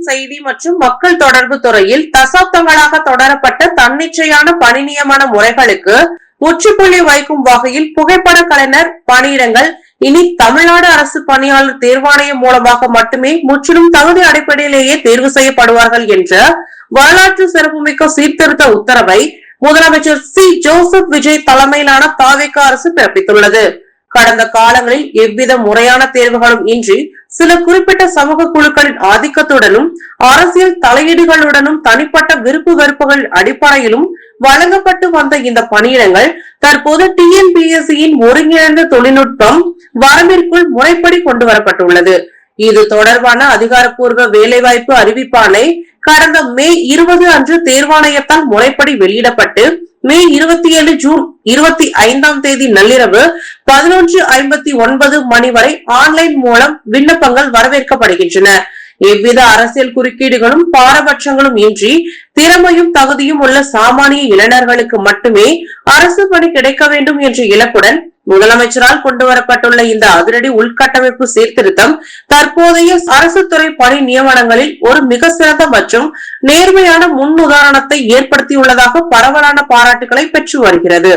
செய்தி மற்றும் மக்கள் தொடர்பு துறையில் தசாப்தங்களாக தொடரப்பட்ட தன்னிச்சையான பணி நியமன முறைகளுக்கு முற்றுப்புள்ளி வைக்கும் வகையில் புகைப்பட கலைஞர் பணியிடங்கள் இனி தமிழ்நாடு அரசு பணியாளர் தேர்வாணையம் மூலமாக மட்டுமே முற்றிலும் தகுதி அடிப்படையிலேயே தேர்வு செய்யப்படுவார்கள் என்ற வரலாற்று சிறப்புமிக்க சீர்திருத்த உத்தரவை முதலமைச்சர் சி ஜோசப் விஜய் தலைமையிலான தாவேகா அரசு பிறப்பித்துள்ளது. கடந்த காலங்களில் எவ்வித முறையான தேர்வுகளும் இன்றி சில குறிப்பிட்ட சமூக குழுக்களின் ஆதிக்கத்துடனும் அரசியல் தலையீடுகளுடனும் தனிப்பட்ட விருப்பு வெறுப்புகள் அடிப்படையிலும் வழங்கப்பட்டு வந்த இந்த பணியிடங்கள் தற்போது TNPSCயின் ஒருங்கிணைந்த தொழில்நுட்பம் வரம்பிற்குள் முறைப்படி கொண்டு வரப்பட்டுள்ளது. இது தொடர்பான அதிகாரப்பூர்வ வேலைவாய்ப்பு அறிவிப்பாணை கடந்த மே 20 அன்று தேர்வாணையத்தால் முறைப்படி வெளியிடப்பட்டு மே 27 ஜூன் 25 நள்ளிரவு 11:59 மணி வரை ஆன்லைன் மூலம் விண்ணப்பங்கள் வரவேற்கப்படுகின்றன. எவ்வித அரசியல் குறுக்கீடுகளும் பாரபட்சங்களும் இன்றி திறமையும் தகுதியும் உள்ள சாமானிய இளைஞர்களுக்கு மட்டுமே அரசு பணி கிடைக்க வேண்டும் என்ற இலக்குடன் முதலமைச்சரால் கொண்டு வரப்பட்டுள்ள இந்த அதிரடி உள்கட்டமைப்பு சீர்திருத்தம் தற்போதைய அரசு துறை பணி நியமனங்களில் ஒரு மிக சிறந்த மற்றும் நேர்மையான முன் உதாரணத்தை ஏற்படுத்தியுள்ளதாக பரவலான பாராட்டுகளை பெற்று வருகிறது.